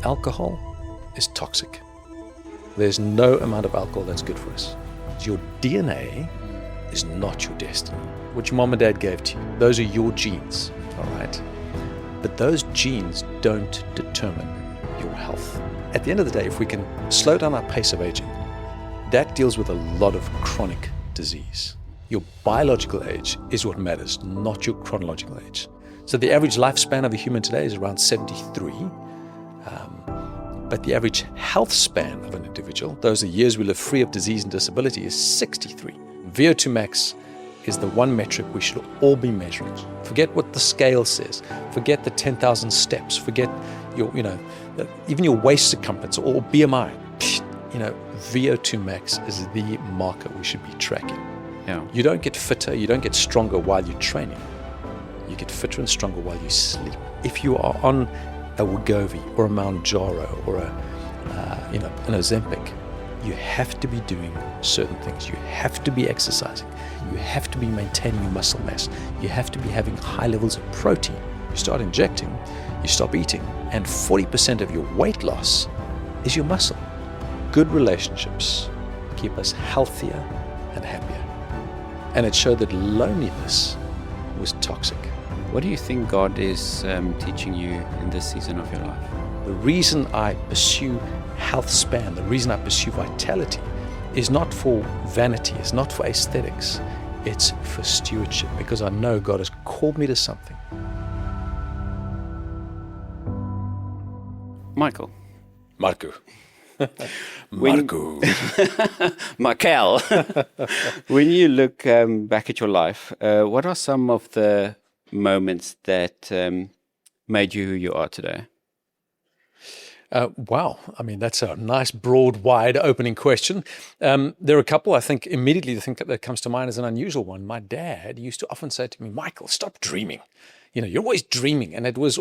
alcohol is toxic. There's no amount of alcohol that's good for us. Your DNA is not your destiny. What your mom and dad gave to you, those are your genes, all right? But those genes don't determine your health. At the end of the day, if we can slow down our pace of aging, that deals with a lot of chronic disease. Your biological age is what matters, not your chronological age. So the average lifespan of a human today is around 73. But the average health span of an individual, those are years we live free of disease and disability, is 63. VO2 max is the one metric we should all be measuring. Forget what the scale says. Forget the 10,000 steps. Forget your, even your waist circumference or BMI. VO2 max is the marker we should be tracking. Yeah. You don't get fitter, you don't get stronger while you're training. You get fitter and stronger while you sleep. If you are on a Wegovy or a Mounjaro or an Ozempic, you have to be doing certain things. You have to be exercising. You have to be maintaining your muscle mass. You have to be having high levels of protein. You start injecting, you stop eating, and 40% of your weight loss is your muscle. Good relationships keep us healthier and happier. And it showed that loneliness was toxic. What do you think God is teaching you in this season of your life? The reason I pursue health span, the reason I pursue vitality is not for vanity, it's not for aesthetics, it's for stewardship, because I know God has called me to something. Michael. Marco. Michael. When you look back at your life, what are some of the moments that made you who you are today? Wow. I mean, that's a nice, broad, wide opening question. There are a couple. I think immediately the thing that comes to mind is an unusual one. My dad used to often say to me, Michael, stop dreaming. You're always dreaming. And it was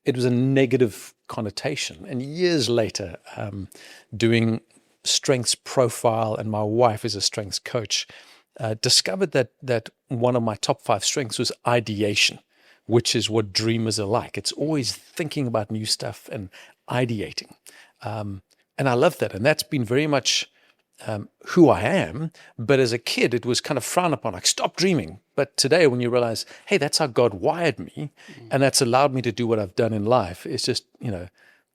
a negative connotation. And years later, doing strengths profile, and my wife is a strengths coach, discovered that one of my top 5 strengths was ideation, which is what dreamers are like. It's always thinking about new stuff and ideating. And I love that. And that's been very much who I am. But as a kid, it was kind of frowned upon, like, stop dreaming. But today, when you realize, hey, that's how God wired me, and that's allowed me to do what I've done in life, it's just,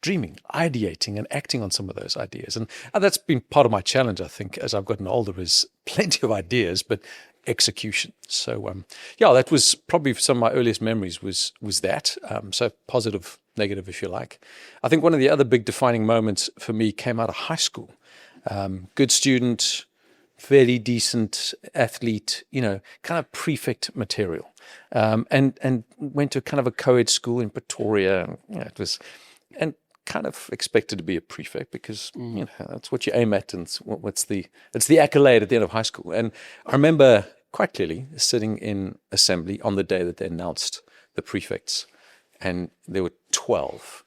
dreaming, ideating, and acting on some of those ideas. And that's been part of my challenge, I think, as I've gotten older, is plenty of ideas, but execution. So, that was probably some of my earliest memories was that. So positive, negative, if you like. I think one of the other big defining moments for me came out of high school. Good student, fairly decent athlete, kind of prefect material. And went to kind of a co-ed school in Pretoria. It was, and kind of expected to be a prefect because, that's what you aim at, and it's the accolade at the end of high school. And I remember quite clearly sitting in assembly on the day that they announced the prefects, and there were 12,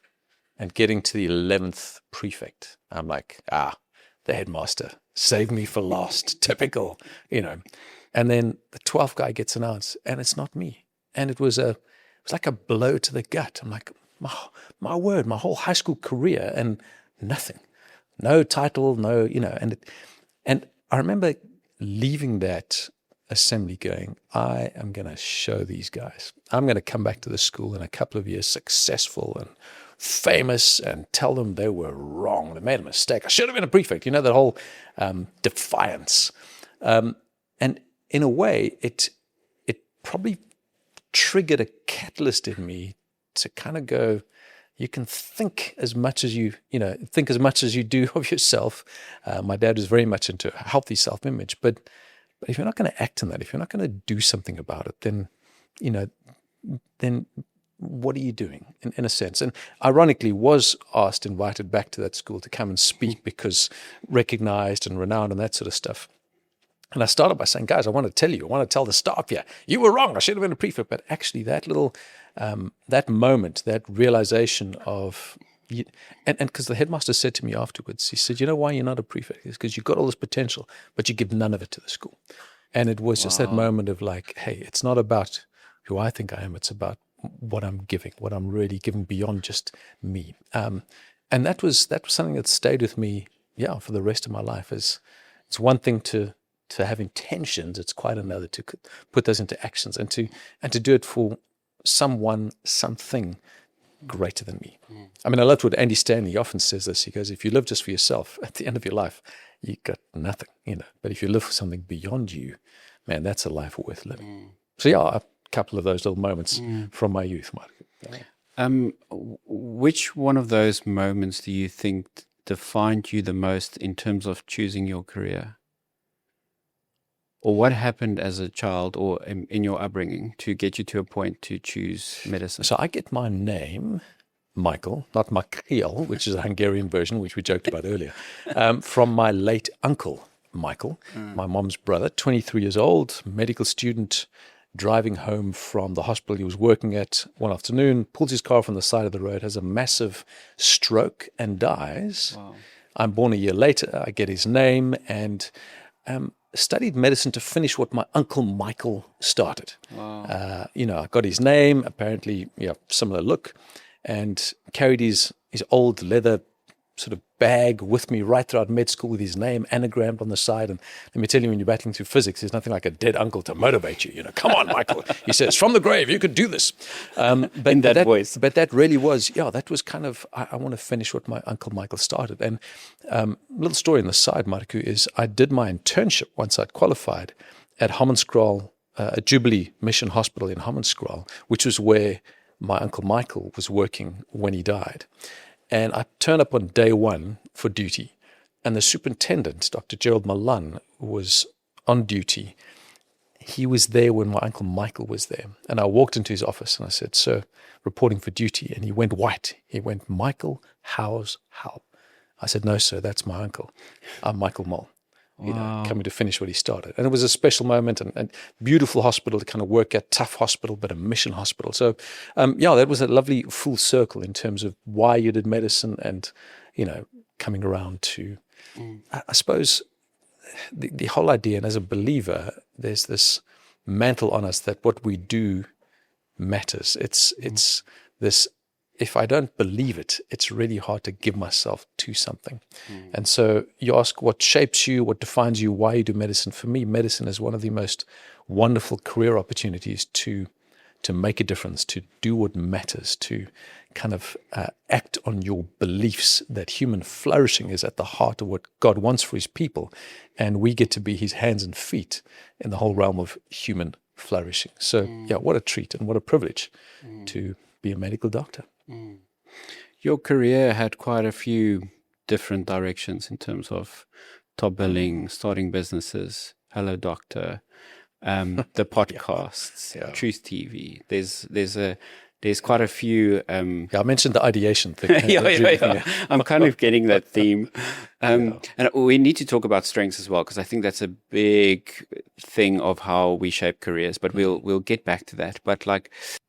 and getting to the 11th prefect, I'm like, the headmaster saved me for last, typical, And then the 12th guy gets announced, and it's not me. And it was like a blow to the gut. I'm like, my word, my whole high school career and nothing, no title, no, and I remember leaving that assembly going, I am going to show these guys. I'm going to come back to the school in a couple of years successful and famous and tell them they were wrong. They made a mistake. I should have been a prefect. That whole defiance. And in a way, it probably triggered a catalyst in me to kind of go, you can think as much as you do of yourself. My dad was very much into a healthy self-image, but if you're not going to act on that, if you're not going to do something about it, then what are you doing in a sense? And ironically was invited back to that school to come and speak because recognized and renowned and that sort of stuff. And I started by saying, guys, I want to tell the staff here, you were wrong. I should have been a prefect. But actually that little, that moment, that realization of, and because the headmaster said to me afterwards, he said, you know why you're not a prefect? It's because you've got all this potential, but you give none of it to the school. And it was just that moment of like, hey, it's not about who I think I am. It's about what I'm giving, what I'm really giving beyond just me. And that was something that stayed with me, for the rest of my life. It's one thing to have intentions; it's quite another to put those into actions and to do it for someone, something greater than me. I mean, I loved what Andy Stanley often says this. He goes, if you live just for yourself, at the end of your life, you got nothing, But if you live for something beyond you, man, that's a life worth living. So a couple of those little moments from my youth, Mike. Which one of those moments do you think defined you the most in terms of choosing your career? Or what happened as a child or in your upbringing to get you to a point to choose medicine? So I get my name, Michael, not Michael, which is a Hungarian version, which we joked about earlier, from my late uncle, Michael, my mom's brother, 23 years old, medical student, driving home from the hospital he was working at one afternoon, pulls his car from the side of the road, has a massive stroke and dies. Wow. I'm born a year later. I get his name and studied medicine to finish what my uncle Michael started. Wow. I got his name, apparently, similar look, and carried his old leather sort of bag with me right throughout med school with his name anagrammed on the side. And let me tell you, when you're battling through physics, there's nothing like a dead uncle to motivate you. Come on, Michael. He says, from the grave, you could do this. But in that voice. But that really was, that was kind of, I want to finish what my uncle Michael started. And little story on the side, Marku, is I did my internship once I'd qualified at Hammanskraal, a Jubilee Mission Hospital in Hammanskraal, which was where my uncle Michael was working when he died. And I turned up on day one for duty, and the superintendent, Dr. Gerald Malan, was on duty. He was there when my uncle Michael was there. And I walked into his office and I said, sir, reporting for duty. And he went white. He went, Michael, how's help? I said, no, sir, that's my uncle. I'm Michael Mol. Coming to finish what he started. And it was a special moment and beautiful hospital to kind of work at, tough hospital, but a mission hospital. So, that was a lovely full circle in terms of why you did medicine and, coming around to, I suppose, the whole idea. And as a believer, there's this mantle on us that what we do matters. It's this, if I don't believe it, it's really hard to give myself to something. And so you ask what shapes you, what defines you, why you do medicine. For me, medicine is one of the most wonderful career opportunities to make a difference, to do what matters, to kind of act on your beliefs that human flourishing is at the heart of what God wants for his people. And we get to be his hands and feet in the whole realm of human flourishing. So, what a treat and what a privilege to be a medical doctor. Your career had quite a few different directions in terms of top billing, starting businesses, Hello Doctor, the podcasts, Truth TV. There's quite a few. I mentioned the ideation thing. I'm kind of getting that theme. And we need to talk about strengths as well, because I think that's a big thing of how we shape careers. But we'll get back to that. But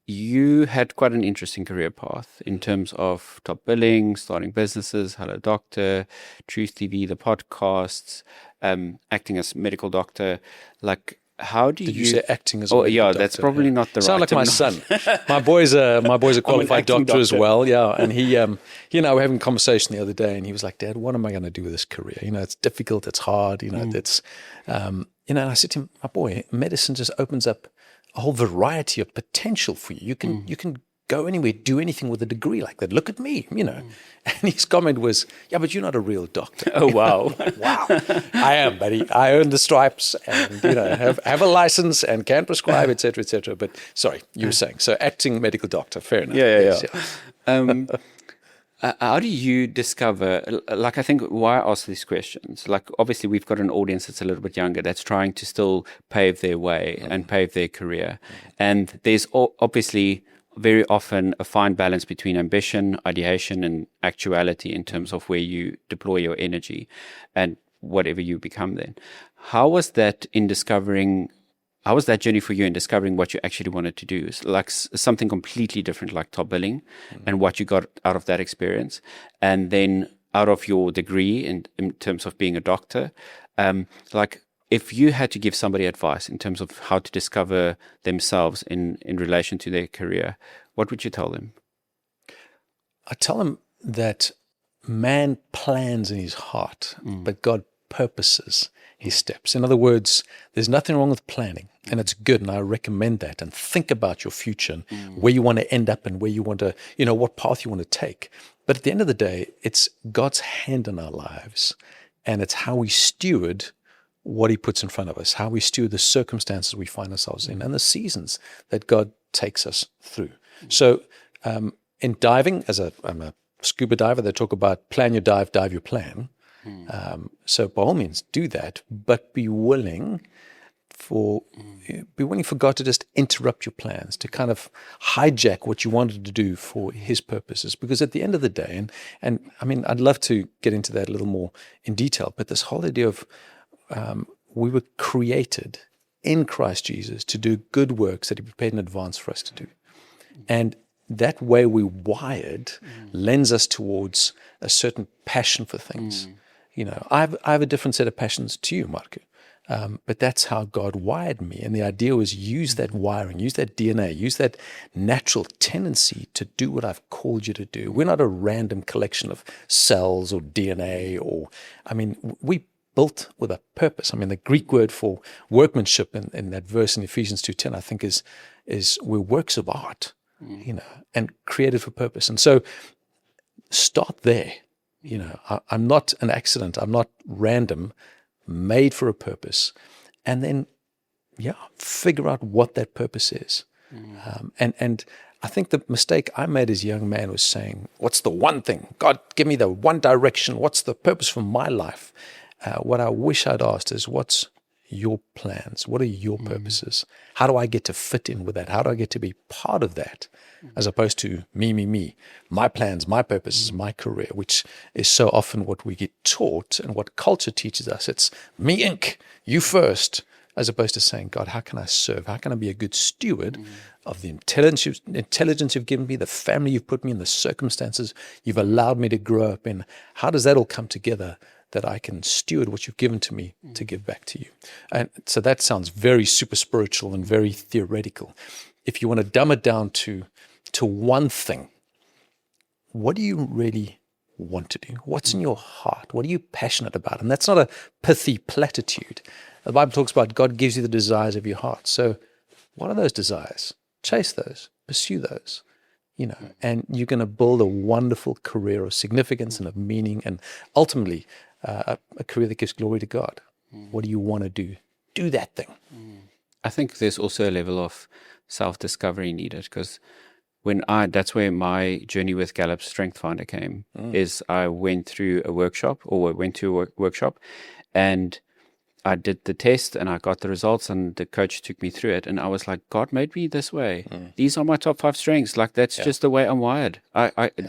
you had quite an interesting career path in terms of top billing, starting businesses, Hello Doctor, Truth TV, the podcasts, acting as medical doctor. How do Did you say acting as a medical doctor? That's probably not the right Sound like my son. My boy's a qualified doctor as well. Yeah, and he we were having a conversation the other day, and he was like, "Dad, what am I going to do with this career? It's difficult, it's hard. It's and I said to him, my boy, medicine just opens up a whole variety of potential for you. You can go anywhere, do anything with a degree like that. Look at me, And his comment was, "Yeah, but you're not a real doctor." Oh, wow. Wow. I am, buddy. I earn the stripes and, have a license and can prescribe, et cetera, et cetera. But sorry, you were saying. So acting medical doctor, fair enough. Yeah. How do you discover, I think why I ask these questions, obviously we've got an audience that's a little bit younger that's trying to still pave their way and pave their career. And there's obviously very often a fine balance between ambition, ideation, and actuality in terms of where you deploy your energy and whatever you become then. How was that journey for you in discovering what you actually wanted to do? Something completely different, like top billing, and what you got out of that experience, and then out of your degree in terms of being a doctor. if you had to give somebody advice in terms of how to discover themselves in relation to their career, what would you tell them? I tell them that man plans in his heart, but God purposes his steps. In other words, there's nothing wrong with planning, and it's good, and I recommend that. And think about your future and where you want to end up and where you want to, what path you want to take. But at the end of the day, it's God's hand in our lives, and it's how we steward what he puts in front of us, how we steward the circumstances we find ourselves in, and the seasons that God takes us through. So in diving, I'm a scuba diver, they talk about plan your dive, dive your plan. So by all means, do that, but be willing for God to just interrupt your plans, to kind of hijack what you wanted to do for his purposes. Because at the end of the day, and I mean, I'd love to get into that a little more in detail, but this whole idea of we were created in Christ Jesus to do good works that he prepared in advance for us to do. And that way we're wired lends us towards a certain passion for things. I have a different set of passions to you, Marco. But that's how God wired me. And the idea was use that wiring, use that DNA, use that natural tendency to do what I've called you to do. We're not a random collection of cells or DNA we built with a purpose. I mean, the Greek word for workmanship in that verse in Ephesians 2:10, I think is we're works of art, and created for purpose. And so start there. I'm not an accident. I'm not random, made for a purpose. And then, figure out what that purpose is. And I think the mistake I made as a young man was saying, what's the one thing? God, give me the one direction. What's the purpose for my life? What I wish I'd asked is, what's your plans? What are your purposes? How do I get to fit in with that? How do I get to be part of that? As opposed to me, my plans, my purposes, my career, which is so often what we get taught and what culture teaches us. It's me, Inc., you first, as opposed to saying, God, how can I serve? How can I be a good steward of the intelligence you've given me, the family you've put me in, the circumstances you've allowed me to grow up in? How does that all come together that I can steward what you've given to me to give back to you? And so that sounds very super spiritual and very theoretical. If you want to dumb it down to one thing, what do you really want to do? What's in your heart? What are you passionate about? And that's not a pithy platitude. The Bible talks about God gives you the desires of your heart. So what are those desires? Chase those, pursue those, and you're going to build a wonderful career of significance and of meaning, and ultimately a career that gives glory to God. What do you want to do? Do that thing. I think there's also a level of self-discovery needed, because that's where my journey with Gallup's Strength Finder came, is I went to a workshop, and I did the test and I got the results, and the coach took me through it, and I was like, God made me this way. These are my top 5 strengths. Like, that's just the way I'm wired.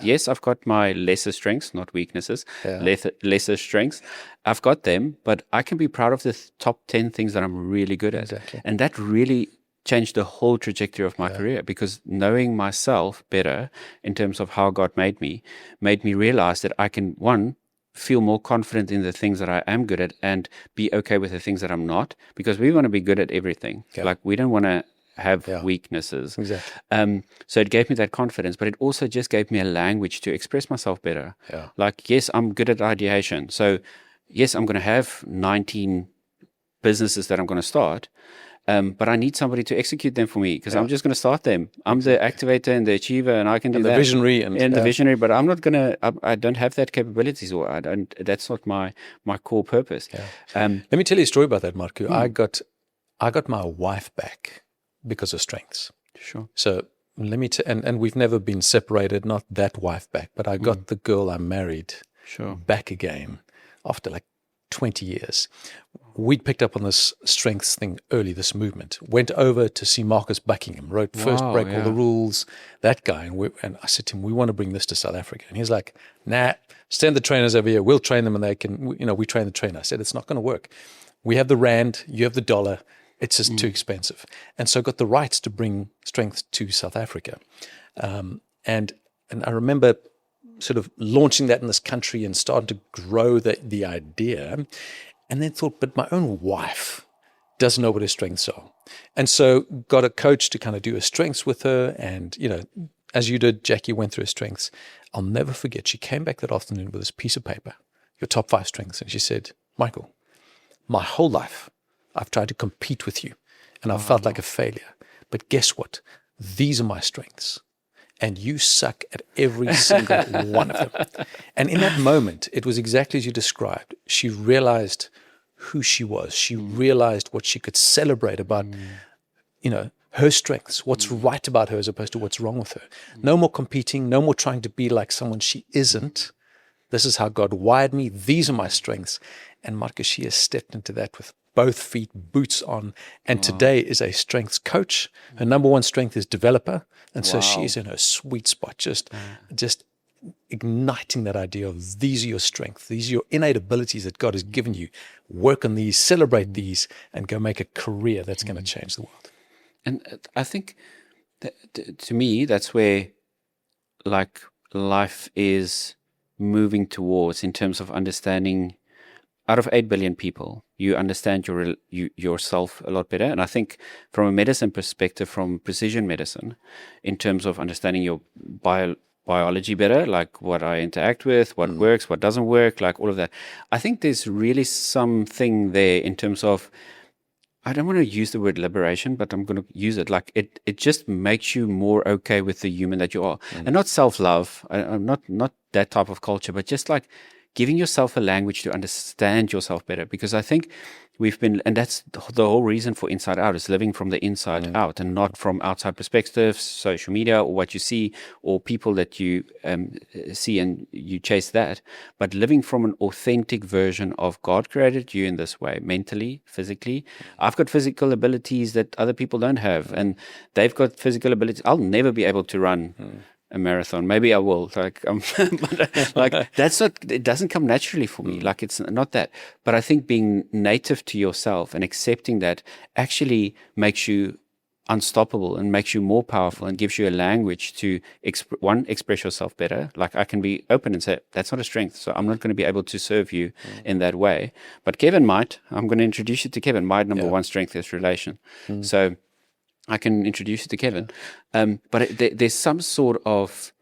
Yes, I've got my lesser strengths, not weaknesses, lesser strengths. I've got them, but I can be proud of the top 10 things that I'm really good at. Exactly. And that really changed the whole trajectory of my career, because knowing myself better in terms of how God made me realize that I can, one, feel more confident in the things that I am good at and be okay with the things that I'm not, because we want to be good at everything. Like, we don't want to have weaknesses. Exactly. So it gave me that confidence, but it also just gave me a language to express myself better. Like, yes, I'm good at ideation. So yes, I'm going to have 19 businesses that I'm going to start. But I need somebody to execute them for me, because I'm just going to start them. I'm the activator and the achiever, and I can do the that. Visionary and the visionary, but I'm not going to. I don't have that capabilities, or I don't. That's not my core purpose. Let me tell you a story about that, Marco. I got my wife back because of strengths. Sure. So let me and we've never been separated. Not that wife back, but I got the girl I married back again after like 20 years. We'd picked up on this strengths thing early, this movement. Went over to see Marcus Buckingham, wrote First Break All the Rules, that guy. And I said to him, we want to bring this to South Africa. And he's like, nah, send the trainers over here. We'll train them and they can, we train the trainer. I said, it's not going to work. We have the rand, you have the dollar. It's just too expensive. And so got the rights to bring strength to South Africa. And I remember sort of launching that in this country and starting to grow the idea. And then thought, but my own wife doesn't know what her strengths are. And so got a coach to kind of do her strengths with her. And, as you did, Jackie went through her strengths. I'll never forget, she came back that afternoon with this piece of paper, your top 5 strengths. And she said, Michael, my whole life, I've tried to compete with you and I've felt like a failure. But guess what? These are my strengths. And you suck at every single one of them. And in that moment, it was exactly as you described. She realized who she was. She realized what she could celebrate about, her strengths, what's right about her as opposed to what's wrong with her. No more competing, no more trying to be like someone she isn't. This is how God wired me. These are my strengths. And Marcus, she has stepped into that with both feet, boots on, and today is a strengths coach. Her number one strength is developer. And so she's in her sweet spot, just igniting that idea of these are your strengths. These are your innate abilities that God has given you. Work on these, celebrate these, and go make a career that's going to change the world. And I think that, to me, that's where life is moving towards in terms of understanding. Out of 8 billion people, you understand yourself a lot better. And I think from a medicine perspective, from precision medicine, in terms of understanding your biology better, like what I interact with, what works, what doesn't work, like all of that. I think there's really something there in terms of, I don't want to use the word liberation, but I'm going to use it. Like it just makes you more okay with the human that you are. And not self-love, I'm not that type of culture, but just like giving yourself a language to understand yourself better. Because I think and that's the whole reason for Inside Out, is living from the inside out and not from outside perspectives, social media, or what you see, or people that you see and you chase that, but living from an authentic version of God created you in this way, mentally, physically. I've got physical abilities that other people don't have, and they've got physical abilities. I'll never be able to run a marathon. Maybe I will. But that's not. It doesn't come naturally for me. Like, it's not that. But I think being native to yourself and accepting that actually makes you unstoppable and makes you more powerful and gives you a language to express yourself better. Like, I can be open and say, that's not a strength, so I'm not going to be able to serve you in that way. But Kevin might. I'm going to introduce you to Kevin. My number one strength is relation. So I can introduce you to Kevin. But there's some sort of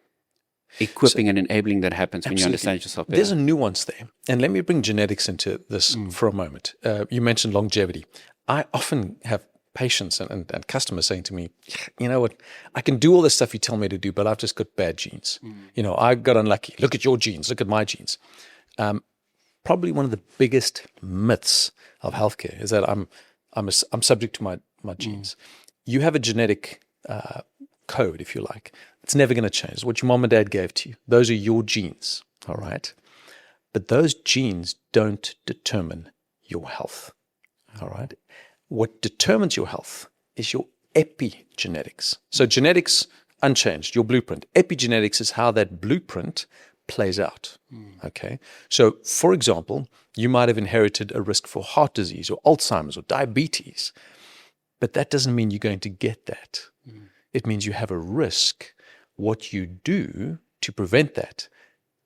equipping and enabling that happens when you understand yourself better. There's a nuance there. And let me bring genetics into this for a moment. You mentioned longevity. I often have patients and customers saying to me, you know what, I can do all the stuff you tell me to do, but I've just got bad genes. I got unlucky. Look at your genes. Look at my genes. Probably one of the biggest myths of healthcare is that I'm subject to my genes. You have a genetic code, if you like. It's never going to change. It's what your mom and dad gave to you. Those are your genes, all right? But those genes don't determine your health, all right? What determines your health is your epigenetics. So genetics, unchanged, your blueprint. Epigenetics is how that blueprint plays out, okay? So, for example, you might have inherited a risk for heart disease or Alzheimer's or diabetes, but that doesn't mean you're going to get that. It means you have a risk. What you do to prevent that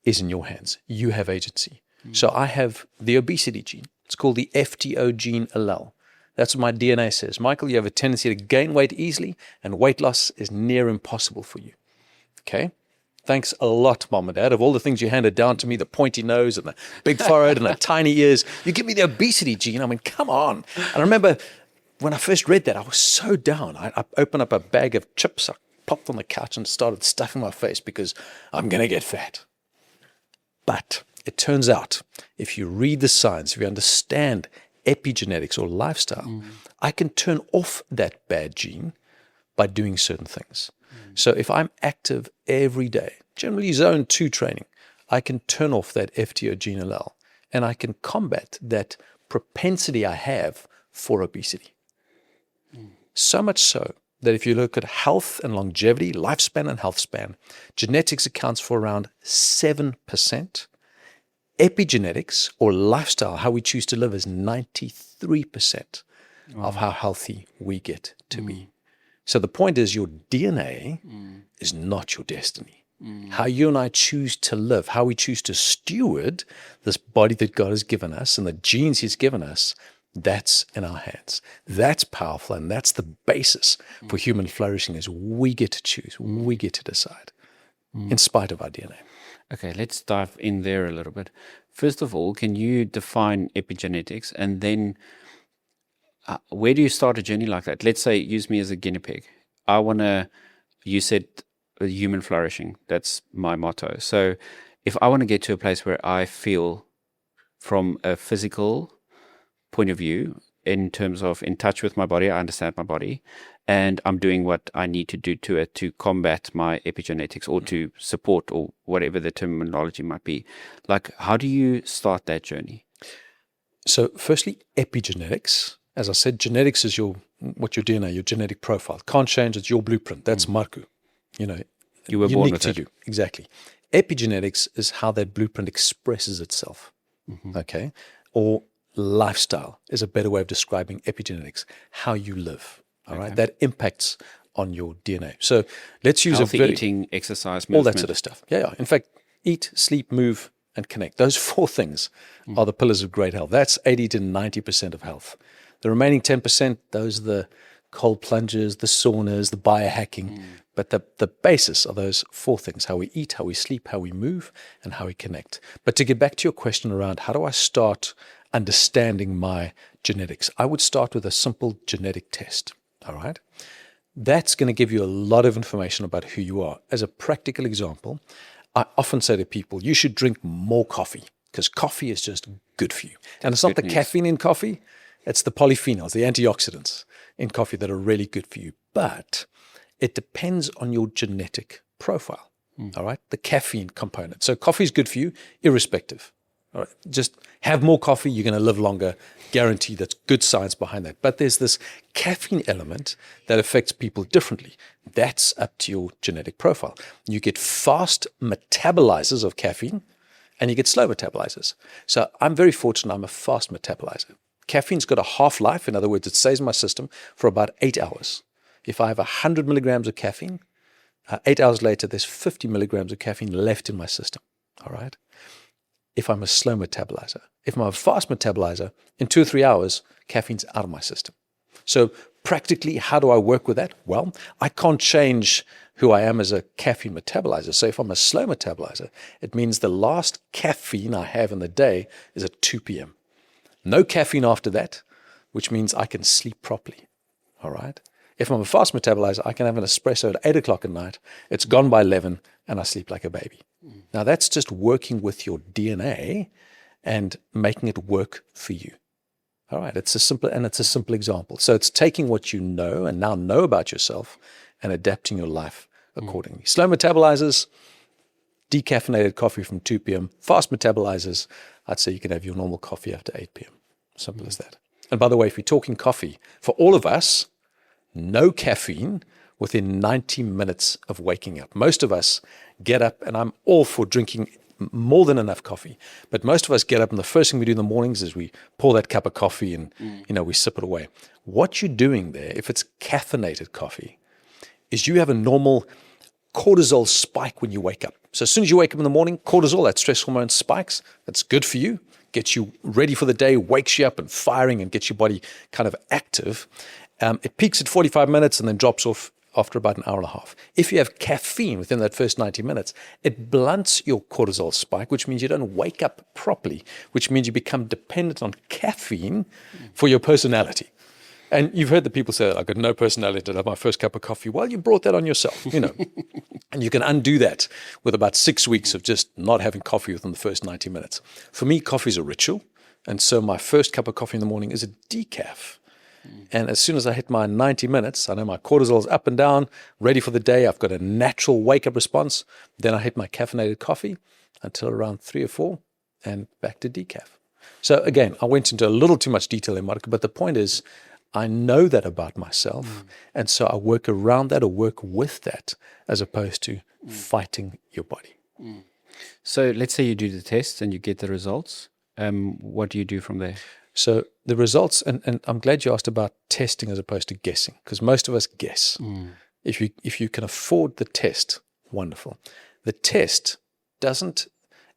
is in your hands. You have agency. So I have the obesity gene. It's called the FTO gene allele. That's what my DNA says. Michael, you have a tendency to gain weight easily, and weight loss is near impossible for you. Okay? Thanks a lot, Mom and Dad. Of all the things you handed down to me, the pointy nose and the big forehead and the tiny ears, you give me the obesity gene. I mean, come on. And I remember when I first read that, I was so down. I opened up a bag of chips, I popped on the couch and started stuffing my face because I'm going to get fat. But it turns out, if you read the science, if you understand epigenetics or lifestyle, I can turn off that bad gene by doing certain things. So if I'm active every day, generally zone 2 training, I can turn off that FTO gene allele and I can combat that propensity I have for obesity. So much so that if you look at health and longevity, lifespan and health span, genetics accounts for around 7%. Epigenetics or lifestyle, how we choose to live, is 93% of how healthy we get to be. So the point is, your DNA is not your destiny. How you and I choose to live, how we choose to steward this body that God has given us and the genes He's given us, that's in our hands. That's powerful, and that's the basis for human flourishing is we get to choose, we get to decide, in spite of our DNA. Okay, let's dive in there a little bit. First of all, can you define epigenetics, and then where do you start a journey like that? Let's say, use me as a guinea pig. You said human flourishing. That's my motto. So if I want to get to a place where I feel from a physical point of view, in terms of in touch with my body, I understand my body, and I'm doing what I need to do to it to combat my epigenetics or to support or whatever the terminology might be. Like, how do you start that journey? So firstly, epigenetics. As I said, genetics is what your DNA, your genetic profile. Can't change, it's your blueprint. That's Marku. You were born unique with to it. you. Exactly. Epigenetics is how that blueprint expresses itself. Okay? Or lifestyle is a better way of describing epigenetics, how you live. All right? That impacts on your DNA. So let's use Healthy eating, exercise, movement. all that sort of stuff. Yeah. In fact, eat, sleep, move, and connect. Those 4 things are the pillars of great health. That's 80 to 90% of health. The remaining 10%, those are the cold plunges, the saunas, the biohacking. But the basis are those 4 things: how we eat, how we sleep, how we move, and how we connect. But to get back to your question around how do I start understanding my genetics, I would start with a simple genetic test. All right? That's going to give you a lot of information about who you are. As a practical example, I often say to people, you should drink more coffee because coffee is just good for you. And it's not the caffeine in coffee, it's the polyphenols, the antioxidants in coffee that are really good for you. But it depends on your genetic profile, all right? The caffeine component. So coffee is good for you, irrespective. All right? Just have more coffee, you're going to live longer. Guaranteed, that's good science behind that. But there's this caffeine element that affects people differently. That's up to your genetic profile. You get fast metabolizers of caffeine, and you get slow metabolizers. So I'm very fortunate I'm a fast metabolizer. Caffeine's got a half-life. In other words, it stays in my system for about 8 hours. If I have 100 milligrams of caffeine, 8 hours later, there's 50 milligrams of caffeine left in my system. All right? If I'm a slow metabolizer. If I'm a fast metabolizer, in 2 or 3 hours, caffeine's out of my system. So practically, how do I work with that? Well, I can't change who I am as a caffeine metabolizer. So if I'm a slow metabolizer, it means the last caffeine I have in the day is at 2 p.m. No caffeine after that, which means I can sleep properly. All right? If I'm a fast metabolizer, I can have an espresso at 8 o'clock at night. It's gone by 11, and I sleep like a baby. Now, that's just working with your DNA and making it work for you. All right? It's a simple example. So it's taking what you know and now know about yourself and adapting your life accordingly. Slow metabolizers, decaffeinated coffee from 2 p.m. Fast metabolizers, I'd say you can have your normal coffee after 8 p.m. Simple as that. And by the way, if you're talking coffee, for all of us, no caffeine within 90 minutes of waking up. Most of us get up, and I'm all for drinking more than enough coffee, but most of us get up and the first thing we do in the mornings is we pour that cup of coffee and we sip it away. What you're doing there, if it's caffeinated coffee, is you have a normal cortisol spike when you wake up. So as soon as you wake up in the morning, cortisol, that stress hormone, spikes. That's good for you, gets you ready for the day, wakes you up and firing and gets your body kind of active. It peaks at 45 minutes and then drops off after about an hour and a half. If you have caffeine within that first 90 minutes, it blunts your cortisol spike, which means you don't wake up properly, which means you become dependent on caffeine for your personality. And you've heard the people say, I got no personality to have my first cup of coffee. Well, you brought that on yourself, And you can undo that with about 6 weeks of just not having coffee within the first 90 minutes. For me, coffee is a ritual. And so my first cup of coffee in the morning is a decaf. And as soon as I hit my 90 minutes, I know my cortisol's up and down, ready for the day. I've got a natural wake-up response. Then I hit my caffeinated coffee until around 3 or 4 and back to decaf. So again, I went into a little too much detail in Marco, but the point is I know that about myself. And so I work around that or work with that as opposed to fighting your body. So let's say you do the test and you get the results. What do you do from there? So the results, and I'm glad you asked about testing as opposed to guessing, because most of us guess. If you can afford the test, wonderful. The test doesn't,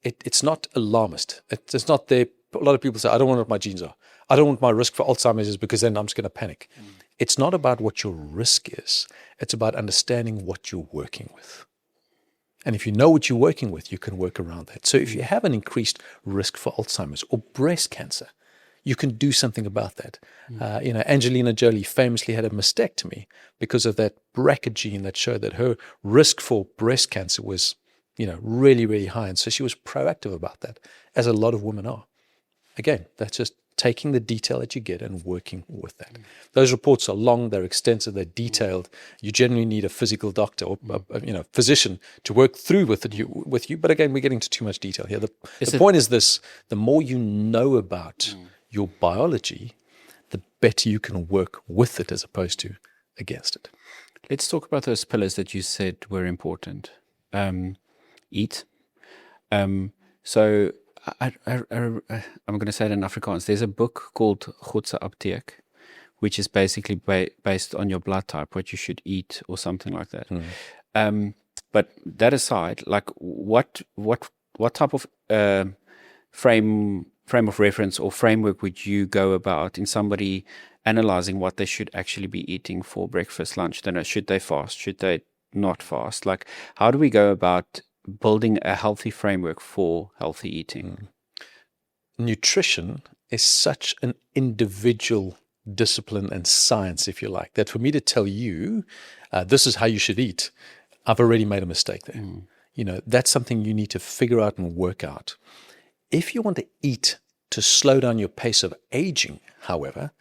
it's not alarmist. It's not there. A lot of people say, I don't want what my genes are. I don't want my risk for Alzheimer's is because then I'm just going to panic. It's not about what your risk is. It's about understanding what you're working with. And if you know what you're working with, you can work around that. So if you have an increased risk for Alzheimer's or breast cancer, you can do something about that. Angelina Jolie famously had a mastectomy because of that BRCA gene that showed that her risk for breast cancer was, really, really high. And so she was proactive about that, as a lot of women are. Again, that's just taking the detail that you get and working with that. Those reports are long, they're extensive, they're detailed. You generally need a physical doctor or physician to work through with you. But again, we're getting into too much detail here. The point is this: the more you know about your biology, the better you can work with it as opposed to against it. Let's talk about those pillars that you said were important. Eat. So I'm going to say it in Afrikaans. There's a book called God se Apteek, which is basically based on your blood type, what you should eat or something like that. But that aside, like what type of frame of reference or framework would you go about in somebody analyzing what they should actually be eating for breakfast, lunch, dinner? Should they fast? Should they not fast? Like, how do we go about building a healthy framework for healthy eating? Nutrition is such an individual discipline and science, if you like, that for me to tell you this is how you should eat, I've already made a mistake there. That's something you need to figure out and work out. If you want to eat to slow down your pace of aging, however,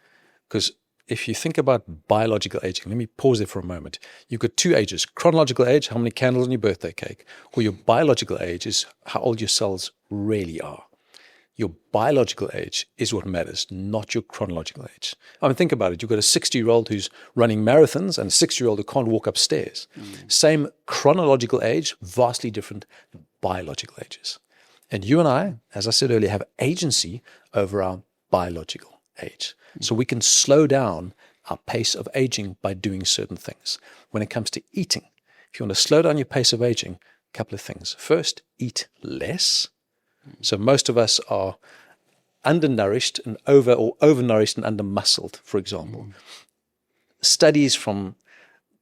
because if you think about biological aging, let me pause there for a moment. You've got two ages: chronological age, how many candles on your birthday cake, or your biological age is how old your cells really are. Your biological age is what matters, not your chronological age. I mean, think about it. You've got a 60-year-old who's running marathons and a 60-year-old who can't walk upstairs. Same chronological age, vastly different biological ages. And you and I, as I said earlier, have agency over our biological age. So we can slow down our pace of aging by doing certain things. When it comes to eating, if you want to slow down your pace of aging, a couple of things. First, eat less. So most of us are undernourished and overnourished and undermuscled, for example. Studies from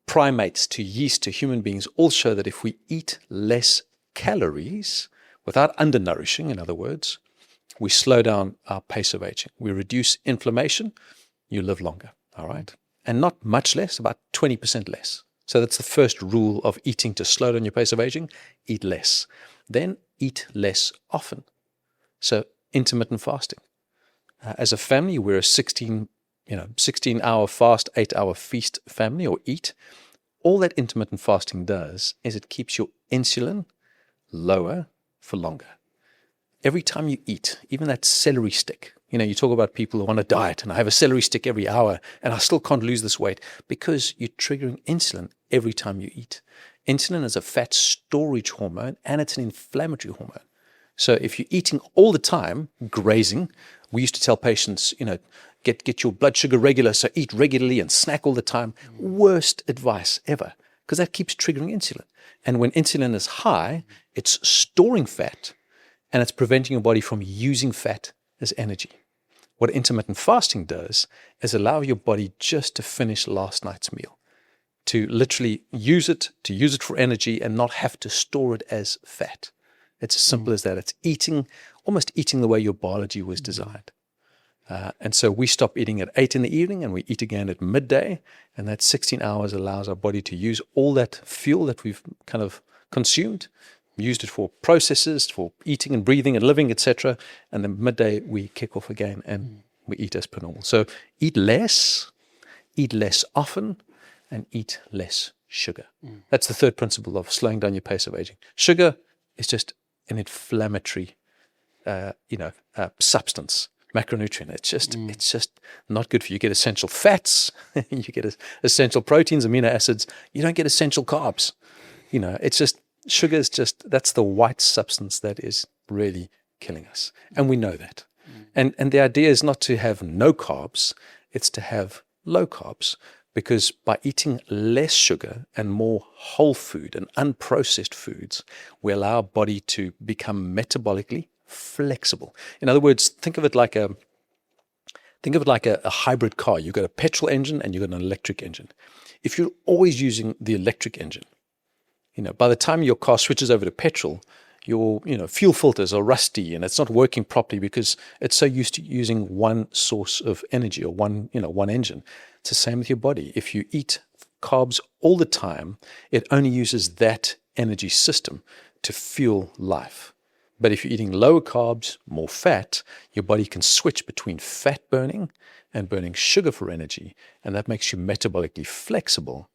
primates to yeast to human beings all show that if we eat less calories, without undernourishing, in other words, we slow down our pace of aging. We reduce inflammation, you live longer, all right? And not much less, about 20% less. So that's the first rule of eating to slow down your pace of aging: eat less. Then eat less often. So intermittent fasting. As a family, we're a 16-hour fast, 8-hour feast family, or eat. All that intermittent fasting does is it keeps your insulin lower for longer. Every time you eat, even that celery stick, you talk about people who want to diet, and I have a celery stick every hour, and I still can't lose this weight, because you're triggering insulin every time you eat. Insulin is a fat storage hormone, and it's an inflammatory hormone. So if you're eating all the time, grazing, we used to tell patients, get your blood sugar regular, so eat regularly and snack all the time. Worst advice ever, because that keeps triggering insulin. And when insulin is high, it's storing fat, and it's preventing your body from using fat as energy. What intermittent fasting does is allow your body just to finish last night's meal, to literally use it for energy and not have to store it as fat. It's as simple as that. It's almost eating the way your biology was designed. And so we stop eating at 8 in the evening and we eat again at midday. And that 16 hours allows our body to use all that fuel that we've kind of consumed, used it for processes, for eating and breathing and living, etc. And then midday we kick off again and we eat as per normal. So eat less often, and eat less sugar. That's the third principle of slowing down your pace of aging. Sugar is just an inflammatory, substance, macronutrient. It's just not good for you. You get essential fats, you get essential proteins, amino acids. You don't get essential carbs. Sugar is that's the white substance that is really killing us. And we know that. And the idea is not to have no carbs, it's to have low carbs, because by eating less sugar and more whole food and unprocessed foods, we allow our body to become metabolically flexible. In other words, think of it like a hybrid car. You've got a petrol engine and you've got an electric engine. If you're always using the electric engine, by the time your car switches over to petrol, your fuel filters are rusty and it's not working properly because it's so used to using one source of energy or one engine. It's the same with your body. If you eat carbs all the time, it only uses that energy system to fuel life. But if you're eating lower carbs, more fat, your body can switch between fat burning and burning sugar for energy, and that makes you metabolically flexible.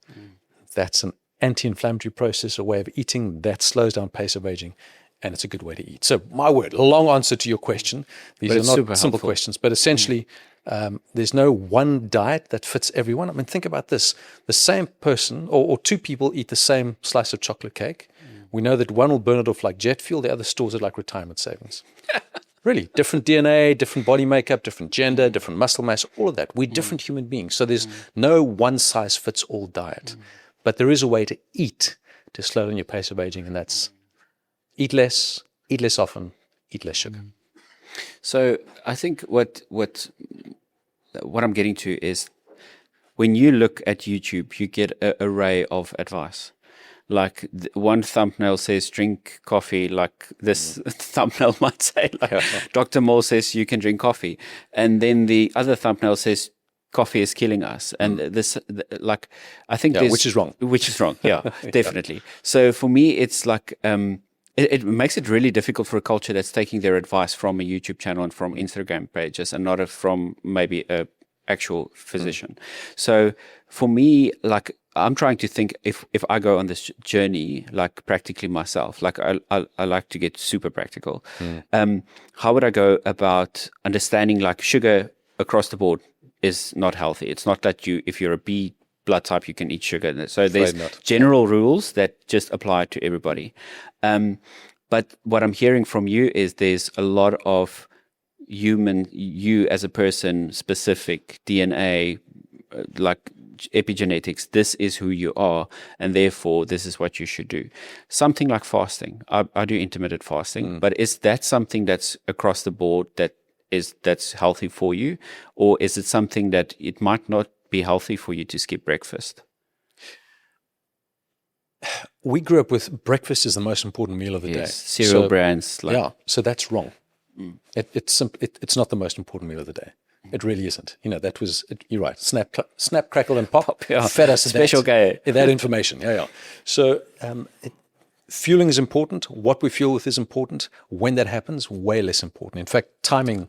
That's an anti-inflammatory process, a way of eating that slows down pace of aging, and it's a good way to eat. So my word, a long answer to your question. These are not simple questions, but essentially there's no one diet that fits everyone. I mean, think about this. The same person or two people eat the same slice of chocolate cake. We know that one will burn it off like jet fuel, the other stores it like retirement savings. Really, different DNA, different body makeup, different gender, different muscle mass, all of that. We're different human beings. So there's no one-size-fits-all diet. But there is a way to eat to slow down your pace of aging, and that's eat less often, eat less sugar. So I think what I'm getting to is when you look at YouTube, you get an array of advice. Like one thumbnail says, drink coffee, like this thumbnail might say, like Dr. Mol says you can drink coffee. And then the other thumbnail says, coffee is killing us. And this, like, I think which is wrong. Which is wrong, yeah, definitely. So for me, it's like, it makes it really difficult for a culture that's taking their advice from a YouTube channel and from Instagram pages and not from maybe a actual physician. So for me, like, I'm trying to think if I go on this journey, like practically myself, like I like to get super practical. How would I go about understanding like sugar across the board is not healthy? It's not that if you're a B blood type, you can eat sugar. So there's general rules that just apply to everybody. But what I'm hearing from you is there's a lot of you as a person specific DNA, like epigenetics. This is who you are, and therefore this is what you should do. Something like fasting. I do intermittent fasting, but is that something that's across the board that's healthy for you, or is it something that it might not be healthy for you to skip breakfast? We grew up with breakfast is the most important meal of the day. Cereal brands. So that's wrong. It's not the most important meal of the day. It really isn't. That was, you're right. Snap, crackle, and pop. Fed us special that information. So fueling is important. What we fuel with is important. When that happens, way less important. In fact, timing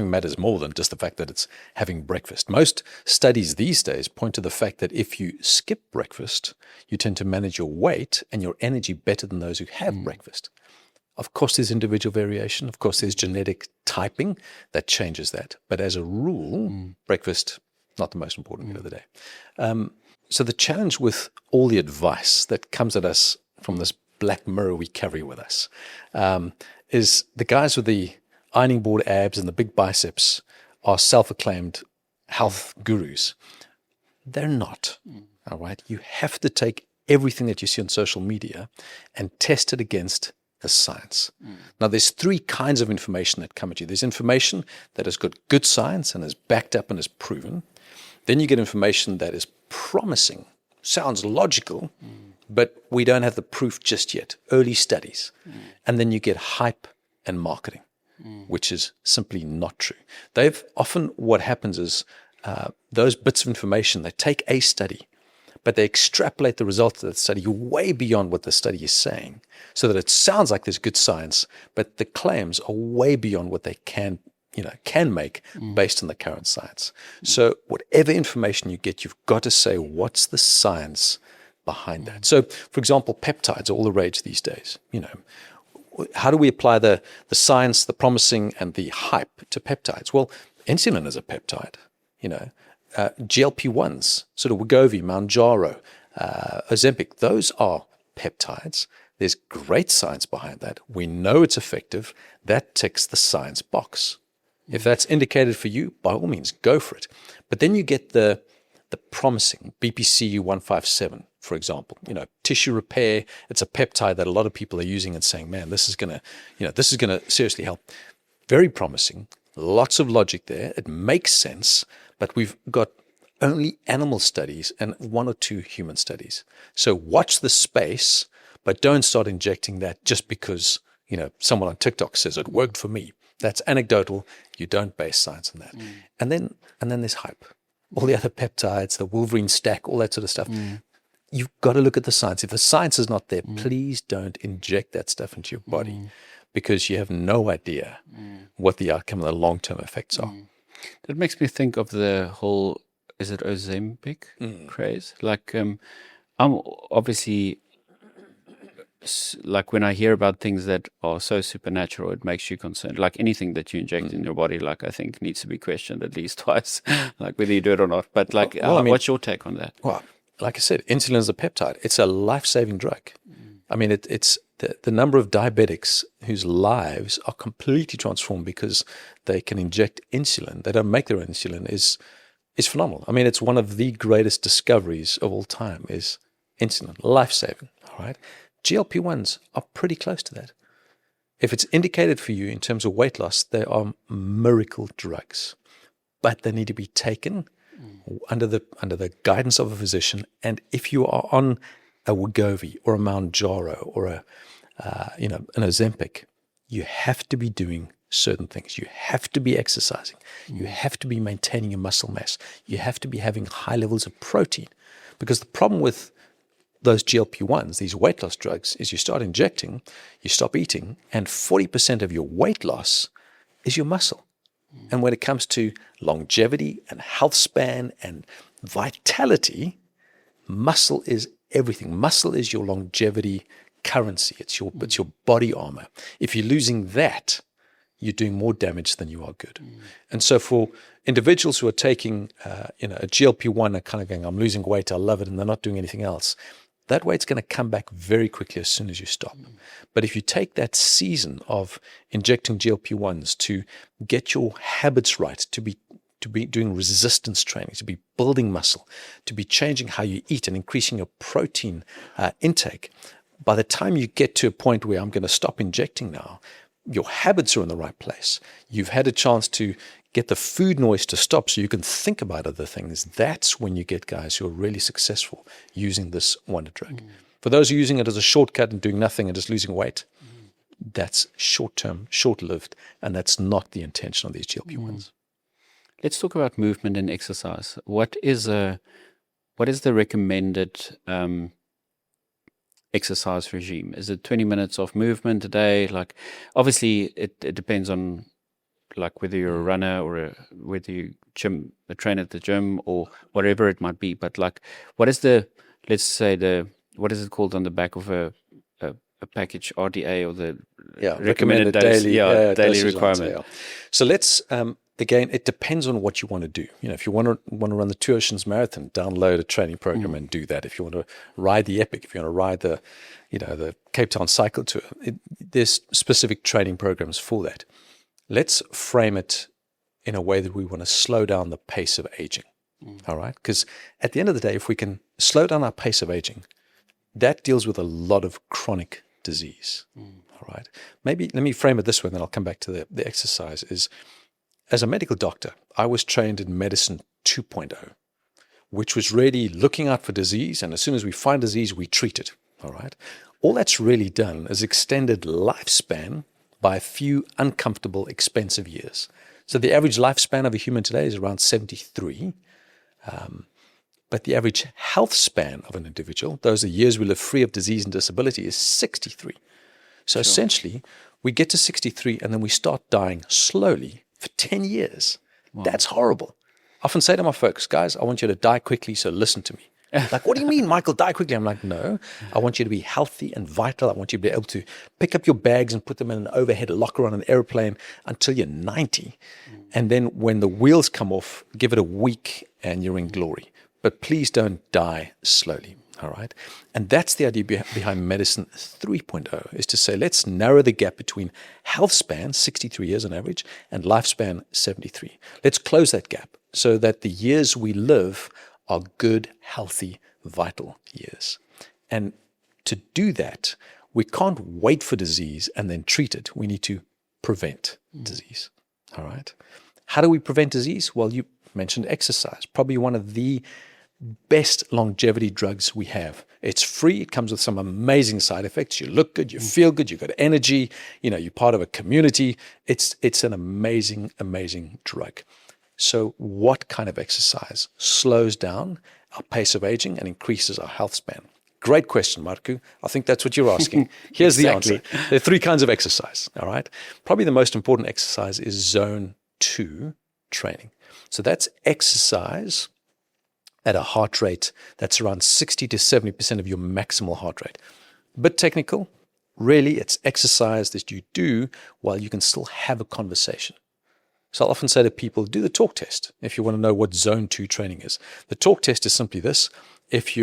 matters more than just the fact that it's having breakfast. Most studies these days point to the fact that if you skip breakfast, you tend to manage your weight and your energy better than those who have breakfast. Of course, there's individual variation. Of course, there's genetic typing that changes that. But as a rule, breakfast, not the most important meal of the day. So the challenge with all the advice that comes at us from this black mirror we carry with us is the guys with the ironing board abs and the big biceps are self-acclaimed health gurus. They're not, all right? You have to take everything that you see on social media and test it against the science. Now, there's three kinds of information that come at you. There's information that has got good science and is backed up and is proven. Then you get information that is promising, sounds logical, but we don't have the proof just yet, early studies. And then you get hype and marketing, which is simply not true. What happens is those bits of information, they take a study, but they extrapolate the results of that study way beyond what the study is saying, so that it sounds like there's good science, but the claims are way beyond what they can make based on the current science. So whatever information you get, you've got to say, what's the science behind that? So, for example, peptides are all the rage these days. How do we apply the science, the promising, and the hype to peptides? Well, insulin is a peptide, GLP-1s, sort of Wegovy, Mounjaro, Ozempic, those are peptides. There's great science behind that. We know it's effective. That ticks the science box. If that's indicated for you, by all means, go for it. But then you get the the promising BPC 157, for example, tissue repair. It's a peptide that a lot of people are using and saying, man, this is going to seriously help. Very promising. Lots of logic there. It makes sense, but we've got only animal studies and 1 or 2 human studies. So watch the space, but don't start injecting that just because, someone on TikTok says it worked for me. That's anecdotal. You don't base science on that. And then there's hype. All the other peptides, the Wolverine stack, all that sort of stuff. You've got to look at the science. If the science is not there, please don't inject that stuff into your body because you have no idea what the outcome of the long-term effects are. That makes me think of the whole, is it Ozempic craze? Like, I'm obviously, like when I hear about things that are so supernatural, it makes you concerned. Like anything that you inject in your body, like I think needs to be questioned at least twice, like whether you do it or not. But like, what's your take on that? Well, like I said, insulin is a peptide. It's a life-saving drug. I mean, it's the number of diabetics whose lives are completely transformed because they can inject insulin. They don't make their own insulin is phenomenal. I mean, it's one of the greatest discoveries of all time is insulin, life-saving, all right? GLP-1s are pretty close to that. If it's indicated for you in terms of weight loss, they are miracle drugs, but they need to be taken under the guidance of a physician. And if you are on a Wegovy or a Mounjaro or an Ozempic, you have to be doing certain things. You have to be exercising. You have to be maintaining your muscle mass. You have to be having high levels of protein, because the problem with those GLP-1s, these weight loss drugs, is you start injecting, you stop eating, and 40% of your weight loss is your muscle. And when it comes to longevity and health span and vitality, muscle is everything. Muscle is your longevity currency. It's your body armor. If you're losing that, you're doing more damage than you are good. And so for individuals who are taking a GLP-1 and kind of going, I'm losing weight, I love it, and they're not doing anything else, that weight's going to come back very quickly as soon as you stop. But if you take that season of injecting GLP-1s to get your habits right, to be doing resistance training, to be building muscle, to be changing how you eat and increasing your protein intake, by the time you get to a point where I'm going to stop injecting now, your habits are in the right place. You've had a chance to get the food noise to stop so you can think about other things. That's when you get guys who are really successful using this wonder drug. For those who are using it as a shortcut and doing nothing and just losing weight, that's short-term, short-lived, and that's not the intention of these GLP-1s. Let's talk about movement and exercise. What is the recommended exercise regime? Is it 20 minutes of movement a day? Like, obviously, it depends on like whether you're a runner or whether you train at the gym or whatever it might be. But like, what is what is it called on the back of a package, RDA, or the recommended daily requirement? So let's again, it depends on what you want to do. If you want to run the Two Oceans Marathon, download a training program and do that. If you want to ride the Epic, if you want to ride the Cape Town Cycle Tour, there's specific training programs for that. Let's frame it in a way that we want to slow down the pace of aging. All right? Because at the end of the day, if we can slow down our pace of aging, that deals with a lot of chronic disease. All right? Maybe let me frame it this way, and then I'll come back to the exercise. Is as a medical doctor, I was trained in medicine 2.0, which was really looking out for disease, and as soon as we find disease, we treat it. All right? All that's really done is extended lifespan by a few uncomfortable, expensive years. So the average lifespan of a human today is around 73. But the average health span of an individual, those are years we live free of disease and disability, is 63. So essentially, we get to 63 and then we start dying slowly for 10 years. Wow. That's horrible. I often say to my folks, guys, I want you to die quickly, so listen to me. Like, what do you mean, Michael, die quickly? I'm like, no, I want you to be healthy and vital. I want you to be able to pick up your bags and put them in an overhead locker on an airplane until you're 90. And then when the wheels come off, give it a week and you're in glory. But please don't die slowly, all right? And that's the idea behind medicine 3.0, is to say, let's narrow the gap between health span, 63 years on average, and lifespan, 73. Let's close that gap so that the years we live are good, healthy, vital years. And to do that, we can't wait for disease and then treat it. We need to prevent disease. All right. How do we prevent disease? Well, you mentioned exercise, probably one of the best longevity drugs we have. It's free. It comes with some amazing side effects. You look good, you feel good, you've got energy, you're part of a community. It's an amazing, amazing drug. So what kind of exercise slows down our pace of aging and increases our health span? Great question, Marku. I think that's what you're asking. Here's the answer. There are 3 kinds of exercise, all right? Probably the most important exercise is zone 2 training. So that's exercise at a heart rate that's around 60 to 70% of your maximal heart rate. Bit technical. Really, it's exercise that you do while you can still have a conversation. So I'll often say to people, do the talk test if you want to know what zone 2 training is. The talk test is simply this. If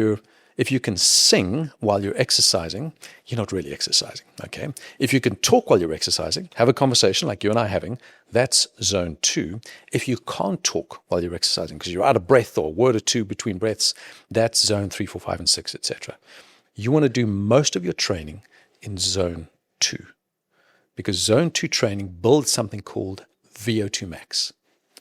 you can sing while you're exercising, you're not really exercising, okay? If you can talk while you're exercising, have a conversation like you and I are having, that's zone 2. If you can't talk while you're exercising because you're out of breath or a word or two between breaths, that's zone 3, 4, 5, and 6, etc. You want to do most of your training in zone 2 because zone 2 training builds something called VO2 max.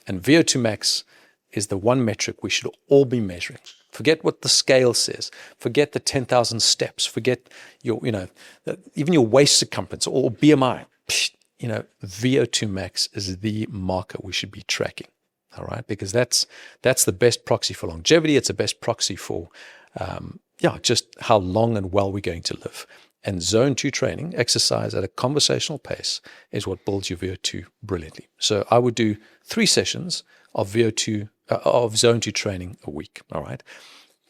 And VO2 max is the one metric we should all be measuring. Forget what the scale says. Forget the 10,000 steps. Forget your, even your waist circumference or BMI. VO2 max is the marker we should be tracking. All right, because that's the best proxy for longevity. It's the best proxy for, just how long and well we're going to live. And zone 2 training, exercise at a conversational pace, is what builds your VO2 brilliantly. So I would do 3 sessions of VO2 of zone 2 training a week. All right.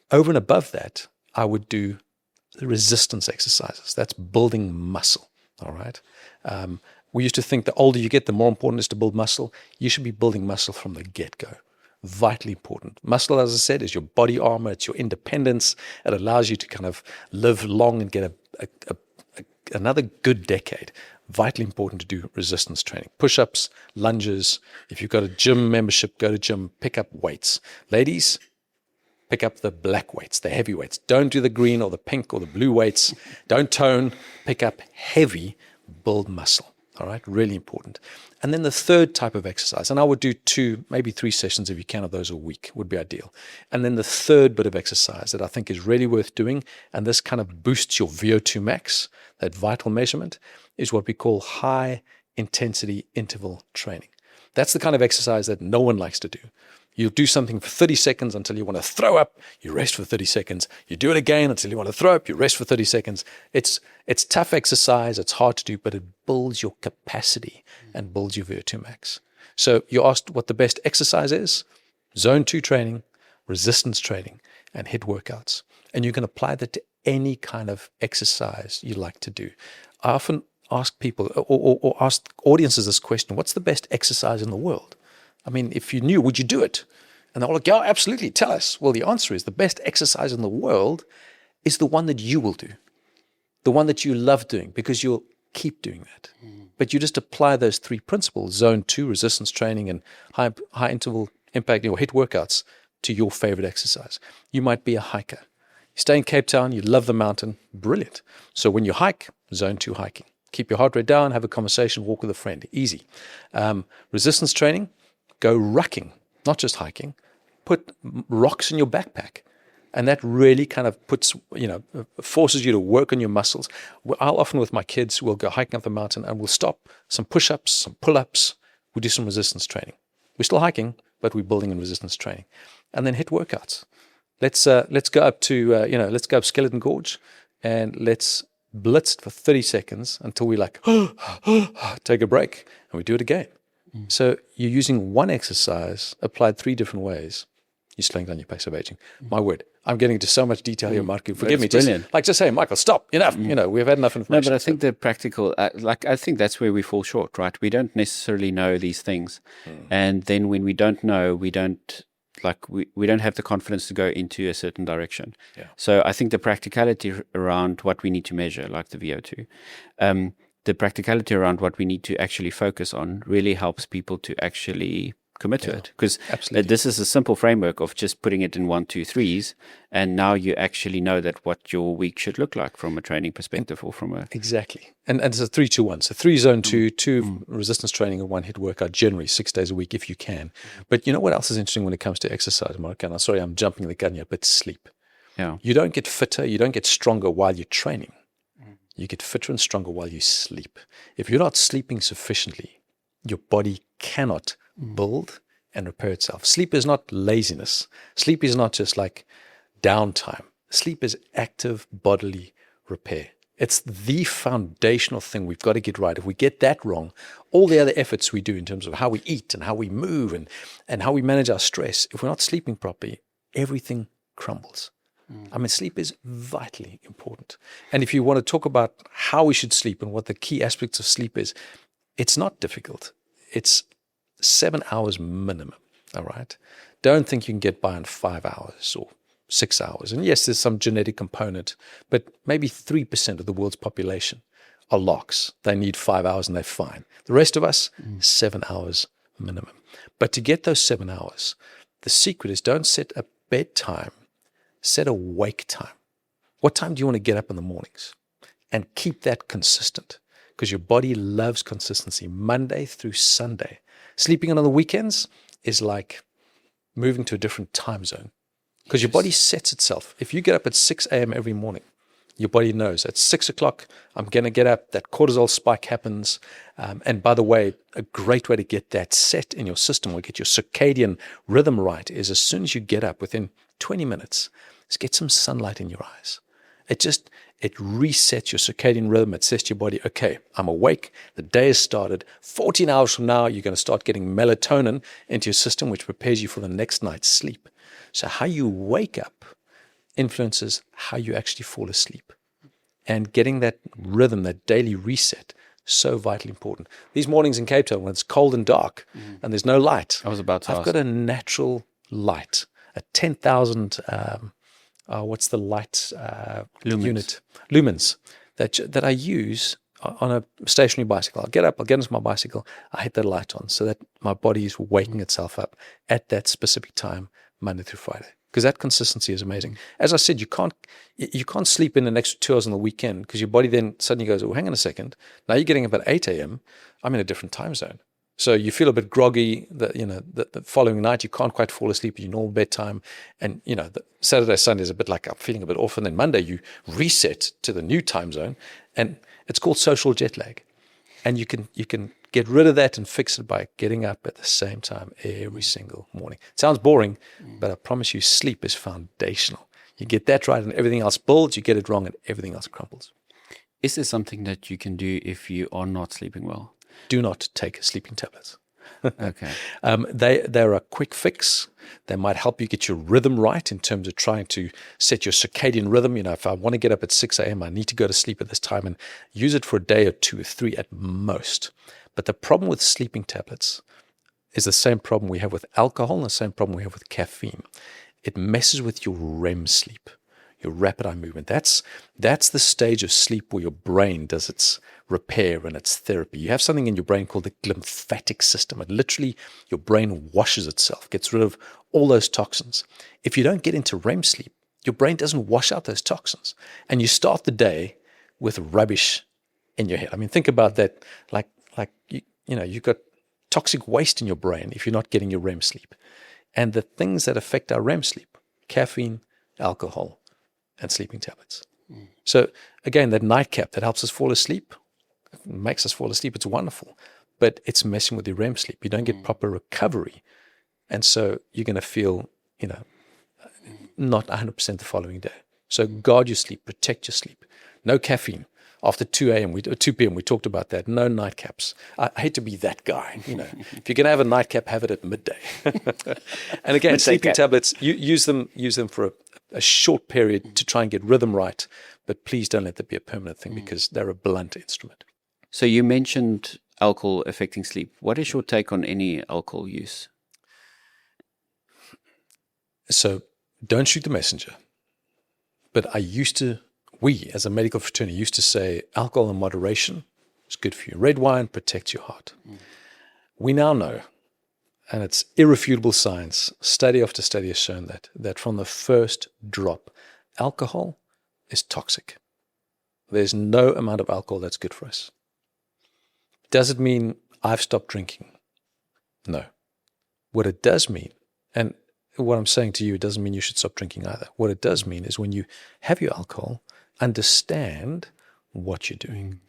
Over and above that, I would do the resistance exercises. That's building muscle. All right. We used to think the older you get, the more important it is to build muscle. You should be building muscle from the get-go. Vitally important. Muscle, as I said, is your body armor. It's your independence. It allows you to kind of live long and get another good decade. Vitally important to do resistance training. Push-ups, lunges. If you've got a gym membership, go to gym, pick up weights. Ladies, pick up the black weights, the heavy weights. Don't do the green or the pink or the blue weights. Don't tone. Pick up heavy, build muscle. All right, really important. And then the third type of exercise, and I would do 2, maybe 3 sessions if you can of those a week, would be ideal. And then the third bit of exercise that I think is really worth doing, and this kind of boosts your VO2 max, that vital measurement, is what we call high intensity interval training. That's the kind of exercise that no one likes to do. You'll do something for 30 seconds until you want to throw up, you rest for 30 seconds. You do it again until you want to throw up, you rest for 30 seconds. It's tough exercise, it's hard to do, but it builds your capacity and builds your VO2 max. So you asked what the best exercise is? Zone 2 training, resistance training, and HIIT workouts. And you can apply that to any kind of exercise you like to do. I often ask people or ask audiences this question, what's the best exercise in the world? I mean, if you knew, would you do it? And they're all like, yeah, absolutely, tell us. Well, the answer is the best exercise in the world is the one that you will do, the one that you love doing, because you'll keep doing that. But you just apply those 3 principles, zone 2, resistance training, and high interval impact or HIIT workouts to your favorite exercise. You might be a hiker. You stay in Cape Town, you love the mountain, brilliant. So when you hike, zone 2 hiking. Keep your heart rate down, have a conversation, walk with a friend, easy. Resistance training, go rucking, not just hiking. Put rocks in your backpack. And that really kind of forces you to work on your muscles. I'll often with my kids, we'll go hiking up the mountain and we'll stop, some push-ups, some pull-ups. We'll do some resistance training. We're still hiking, but we're building in resistance training. And then HIIT workouts. Let's go up to, let's go up Skeleton Gorge and let's blitz for 30 seconds until we take a break and we do it again. So you're using one exercise applied 3 different ways. You're slowing down your pace of aging. My word, I'm getting into so much detail here, Mark. Forgive me. Just say, Michael, stop. Enough. We've had enough information. No, but I think the practical, I think that's where we fall short, right? We don't necessarily know these things. And then when we don't know, we don't have the confidence to go into a certain direction. Yeah. So I think the practicality around what we need to measure, like the VO2, the practicality around what we need to actually focus on really helps people to actually commit to it. Because absolutely. this is a simple framework of just putting it in 1, 2, 3s, and now you actually know that what your week should look like from a training perspective or from a... Exactly. And it's a 3-2-1. So 3 zone 2 resistance training, and 1 HIIT workout, generally 6 days a week if you can. But you know what else is interesting when it comes to exercise, Mark? And I'm sorry, I'm jumping the gun here, but sleep. Yeah. You don't get fitter, you don't get stronger while you're training. You get fitter and stronger while you sleep. If you're not sleeping sufficiently, your body cannot build and repair itself. Sleep is not laziness. Sleep is not just like downtime. Sleep is active bodily repair. It's the foundational thing we've got to get right. If we get that wrong, all the other efforts we do in terms of how we eat and how we move and how we manage our stress, if we're not sleeping properly, everything crumbles. I mean, sleep is vitally important. And if you want to talk about how we should sleep and what the key aspects of sleep is, it's not difficult. It's 7 hours minimum, all right? Don't think you can get by in 5 hours or 6 hours. And yes, there's some genetic component, but maybe 3% of the world's population are locks. They need 5 hours and they're fine. The rest of us, 7 hours minimum. But to get those 7 hours, the secret is don't set a bedtime, set a wake time. What time do you want to get up in the mornings? And keep that consistent, because your body loves consistency, Monday through Sunday. Sleeping in on the weekends is like moving to a different time zone, because your body sets itself. If you get up at 6 a.m. every morning, your body knows at 6 o'clock, I'm going to get up, that cortisol spike happens. And by the way, a great way to get that set in your system or get your circadian rhythm right is as soon as you get up, within 20 minutes, is get some sunlight in your eyes. It resets your circadian rhythm. It says to your body, okay, I'm awake. The day has started. 14 hours from now, you're going to start getting melatonin into your system, which prepares you for the next night's sleep. So how you wake up influences how you actually fall asleep. And getting that rhythm, that daily reset, so vitally important. These mornings in Cape Town, when it's cold and dark and there's no light, I was about to ask. I've got a natural light, a 10,000, what's the light unit? Lumens, that I use on a stationary bicycle. I'll get up, I'll get into my bicycle, I hit that light on so that my body is waking itself up at that specific time, Monday through Friday. Because that consistency is amazing. As I said, you can't sleep in an extra 2 hours on the weekend, because your body then suddenly goes, oh, hang on a second. Now you're getting up at 8 a.m. I'm in a different time zone. So you feel a bit groggy. The following night you can't quite fall asleep at your normal bedtime, and the Saturday, Sunday is a bit like I'm feeling a bit off, and then Monday you reset to the new time zone, and it's called social jet lag. And you can get rid of that and fix it by getting up at the same time every single morning. It sounds boring, but I promise you, sleep is foundational. You get that right and everything else builds. You get it wrong and everything else crumbles. Is there something that you can do if you are not sleeping well? Do not take sleeping tablets. Okay. They're a quick fix. They might help you get your rhythm right in terms of trying to set your circadian rhythm. If I want to get up at 6 a.m., I need to go to sleep at this time, and use it for a day or 2 or 3 at most. But the problem with sleeping tablets is the same problem we have with alcohol and the same problem we have with caffeine. It messes with your REM sleep, your rapid eye movement. That's the stage of sleep where your brain does its repair and its therapy. You have something in your brain called the glymphatic system. It literally, your brain washes itself, gets rid of all those toxins. If you don't get into REM sleep, your brain doesn't wash out those toxins, and you start the day with rubbish in your head. I mean, think about that. Like you've got toxic waste in your brain if you're not getting your REM sleep. And the things that affect our REM sleep: caffeine, alcohol, and sleeping tablets. So again, that nightcap that helps us fall asleep, makes us fall asleep, it's wonderful, but it's messing with your REM sleep. You don't get proper recovery. And so you're going to feel, not 100% the following day. So guard your sleep, protect your sleep. No caffeine. After 2 a.m., 2 p.m., we talked about that. No nightcaps. I hate to be that guy. If you're going to have a nightcap, have it at midday. And again, sleeping tablets, use them for a short period to try and get rhythm right. But please don't let that be a permanent thing, because they're a blunt instrument. So you mentioned alcohol affecting sleep. What is your take on any alcohol use? So don't shoot the messenger. But we as a medical fraternity used to say alcohol in moderation is good for you. Red wine protects your heart. We now know and it's irrefutable science, study after study has shown that from the first drop, alcohol is toxic. There's no amount of alcohol that's good for us. Does it mean I've stopped drinking? No. What it does mean, and what I'm saying to you, it doesn't mean you should stop drinking either. What it does mean is when you have your alcohol, understand what you're doing.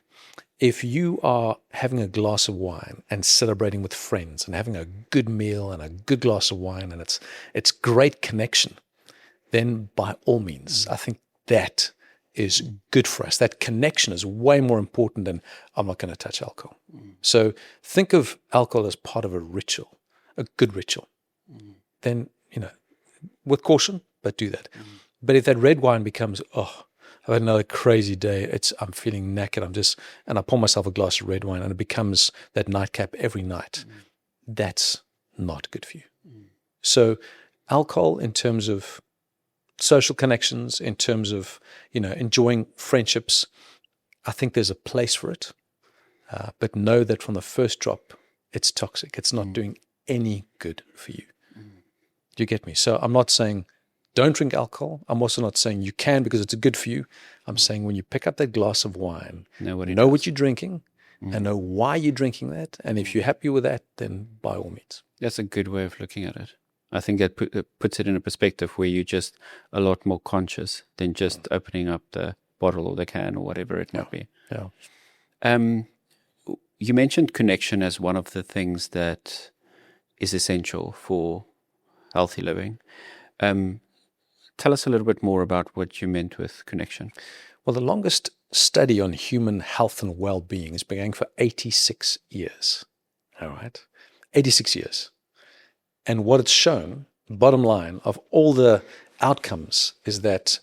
If you are having a glass of wine and celebrating with friends and having a good meal and a good glass of wine and it's great connection, then by all means, I think that is good for us. That connection is way more important than I'm not going to touch alcohol. So think of alcohol as part of a ritual, a good ritual. Then, with caution, but do that. But if that red wine becomes, I've had another crazy day, I'm feeling knackered, and I pour myself a glass of red wine and it becomes that nightcap every night, that's not good for you. So alcohol in terms of social connections, in terms of, enjoying friendships, I think there's a place for it. But know that from the first drop, it's toxic. It's not doing any good for you. Do you get me? So I'm not saying don't drink alcohol. I'm also not saying you can because it's good for you. I'm saying when you pick up that glass of wine, know what you're drinking and know why you're drinking that. And if you're happy with that, then by all means. That's a good way of looking at it. I think that puts it in a perspective where you're just a lot more conscious than just opening up the bottle or the can or whatever it might be. Yeah. You mentioned connection as one of the things that is essential for healthy living. Tell us a little bit more about what you meant with connection. Well, the longest study on human health and well-being has been going for 86 years. All right? 86 years. And what it's shown, bottom line, of all the outcomes is that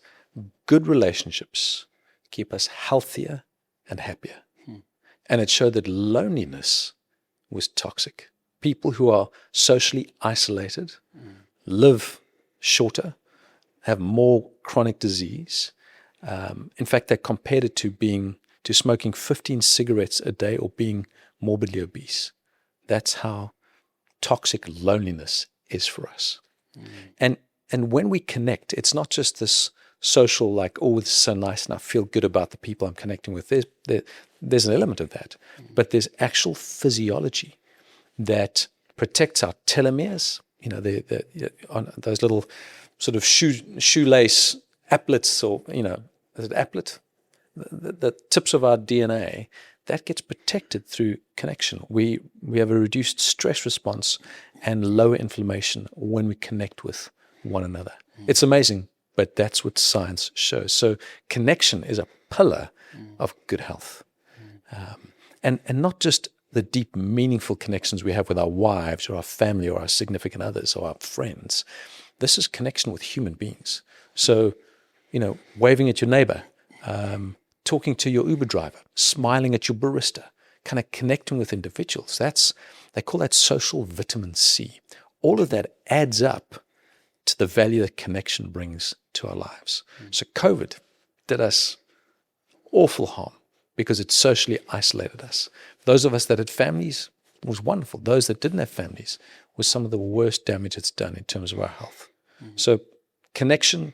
good relationships keep us healthier and happier. And it showed that loneliness was toxic. People who are socially isolated live shorter, have more chronic disease. In fact, they compared it to smoking 15 cigarettes a day or being morbidly obese. That's how toxic loneliness is for us. And when we connect, it's not just this social, like, oh, it's so nice and I feel good about the people I'm connecting with. There's an element of that. But there's actual physiology that protects our telomeres, on those little sort of shoelace applets, or, is it applet? The tips of our DNA, that gets protected through connection. We have a reduced stress response and lower inflammation when we connect with one another. It's amazing, but that's what science shows. So connection is a pillar of good health. And not just the deep, meaningful connections we have with our wives or our family or our significant others or our friends. This is connection with human beings. So, waving at your neighbor, talking to your Uber driver, smiling at your barista, kind of connecting with individuals. They call that social vitamin C. All of that adds up to the value that connection brings to our lives. So COVID did us awful harm because it socially isolated us. Those of us that had families was wonderful. Those that didn't have families was some of the worst damage it's done in terms of our health. So connection,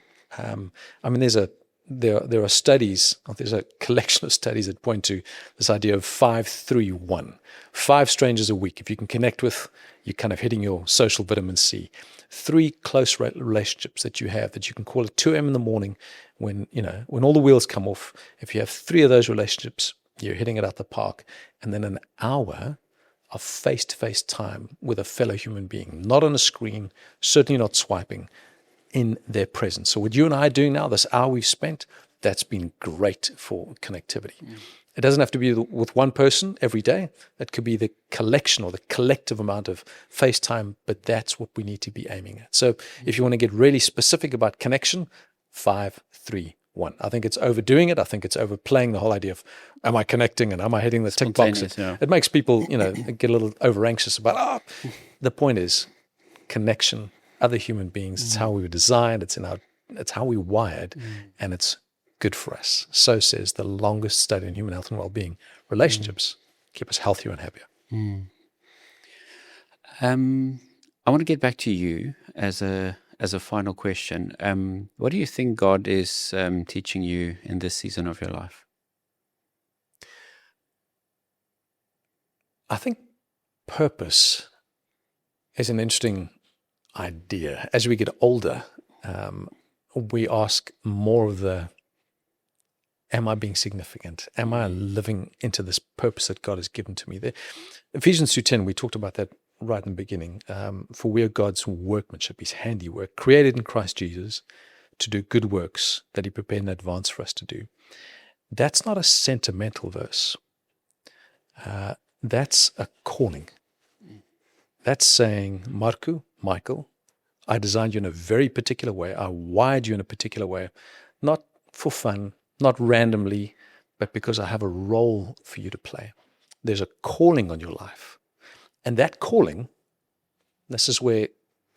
there are studies, there's a collection of studies that point to this idea of 5-3-1. 5 strangers a week. If you can connect with, you're kind of hitting your social vitamin C. 3 close relationships that you have that you can call at 2 a.m. in the morning when all the wheels come off. If you have 3 of those relationships, you're hitting it out the park. And then an hour of face-to-face time with a fellow human being, not on a screen, certainly not swiping, in their presence. So what you and I are doing now, this hour we've spent, that's been great for connectivity. It doesn't have to be with one person every day. It could be the collection or the collective amount of face time, but that's what we need to be aiming at. So if you want to get really specific about connection, 5-3-1. I think it's overdoing it. I think it's overplaying the whole idea of, am I connecting and am I hitting the tick box? It makes people, get a little over anxious about, the point is connection, other human beings. It's how we were designed. It's how we wired, and it's good for us. So says the longest study in human health and well-being. Relationships keep us healthier and happier. I want to get back to you as a final question. What do you think God is teaching you in this season of your life? I think purpose is an interesting idea. As we get older, we ask more of the, am I being significant? Am I living into this purpose that God has given to me? Ephesians 2:10, we talked about that right in the beginning. For we are God's workmanship, his handiwork, created in Christ Jesus to do good works that he prepared in advance for us to do. That's not a sentimental verse. That's a calling. That's saying, Michael, I designed you in a very particular way. I wired you in a particular way, not for fun, not randomly, but because I have a role for you to play. There's a calling on your life. And that calling, this is where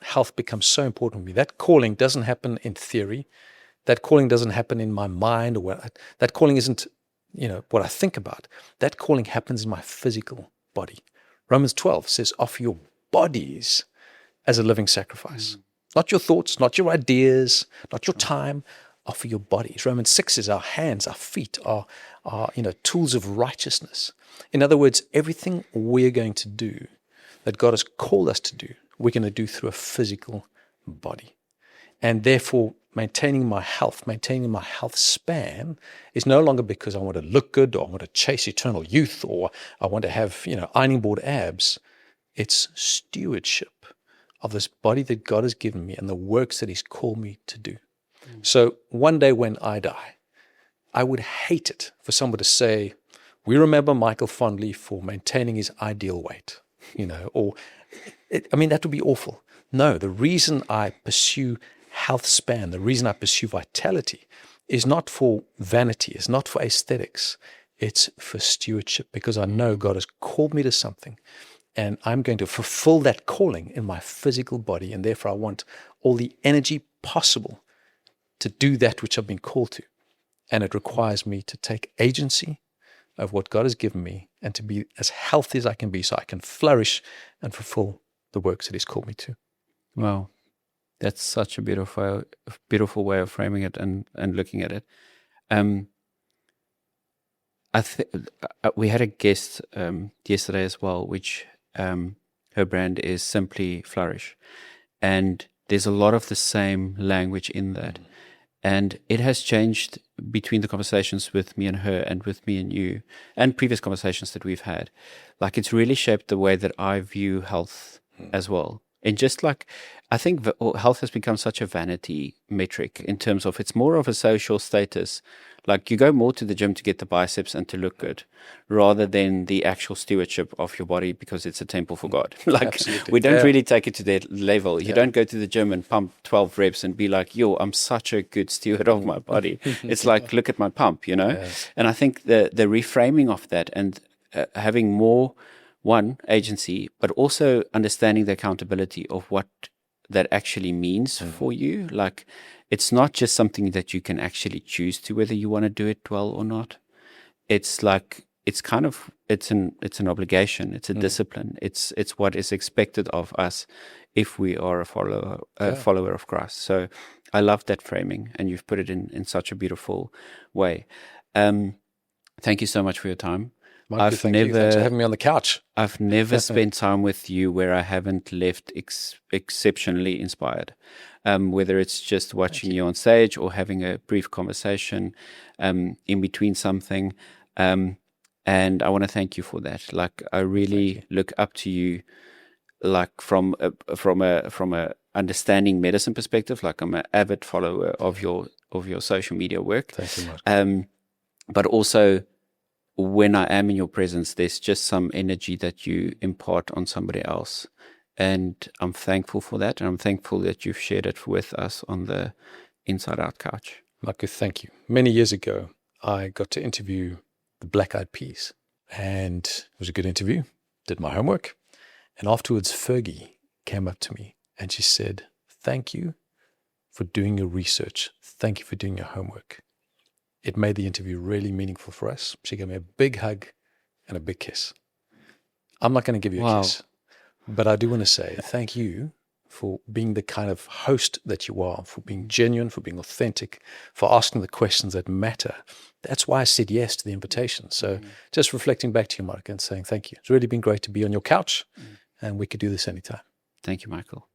health becomes so important to me. That calling doesn't happen in theory. That calling doesn't happen in my mind, or that calling isn't, what I think about. That calling happens in my physical body. Romans 12 says, offer your bodies as a living sacrifice. Not your thoughts, not your ideas, not your time. Offer your bodies. Romans 6 says our hands, our feet are tools of righteousness. In other words, everything we're going to do that God has called us to do, we're going to do through a physical body. And therefore, maintaining my health span is no longer because I want to look good, or I want to chase eternal youth, or I want to have, ironing board abs. It's stewardship of this body that God has given me and the works that he's called me to do. So one day when I die, I would hate it for someone to say, we remember Michael fondly for maintaining his ideal weight, that would be awful. No, the reason I pursue health span, the reason I pursue vitality is not for vanity, it's not for aesthetics, it's for stewardship, because I know God has called me to something and I'm going to fulfill that calling in my physical body, and therefore I want all the energy possible to do that which I've been called to. And it requires me to take agency of what God has given me and to be as healthy as I can be so I can flourish and fulfill the works that he's called me to. Wow. That's such a beautiful way of framing it and looking at it. We had a guest yesterday as well, which her brand is Simply Flourish. And there's a lot of the same language in that. And it has changed between the conversations with me and her and with me and you and previous conversations that we've had. Like, it's really shaped the way that I view health as well. And just like, I think health has become such a vanity metric in terms of it's more of a social status. Like, you go more to the gym to get the biceps and to look good rather than the actual stewardship of your body, because it's a temple for God. Like, absolutely. We don't really take it to that level. You don't go to the gym and pump 12 reps and be like, I'm such a good steward of my body. It's like, look at my pump, Yes. And I think the reframing of that and having more, agency, but also understanding the accountability of what that actually means for you. Like, it's not just something that you can actually choose to whether you want to do it well or not. It's like, it's an obligation. It's a discipline. It's what is expected of us if we are a follower of Christ. So I love that framing, and you've put it in such a beautiful way. Thank you so much for your time. Michael, thanks for having me on the couch. I've never spent time with you where I haven't left exceptionally inspired. Whether it's just watching you on stage or having a brief conversation in between something. And I want to thank you for that. Like, I really look up to you, like from a understanding medicine perspective. Like, I'm an avid follower of your social media work. Thank you, Michael. But also, when I am in your presence, there's just some energy that you impart on somebody else. And I'm thankful for that. And I'm thankful that you've shared it with us on the Inside Out couch. Michael, thank you. Many years ago, I got to interview the Black Eyed Peas. And it was a good interview. Did my homework. And afterwards, Fergie came up to me and she said, thank you for doing your research. Thank you for doing your homework. It made the interview really meaningful for us. She gave me a big hug and a big kiss. I'm not going to give you a kiss, but I do want to say thank you for being the kind of host that you are, for being genuine, for being authentic, for asking the questions that matter. That's why I said yes to the invitation. So just reflecting back to you, Mark, and saying thank you. It's really been great to be on your couch, and we could do this anytime. Thank you, Michael.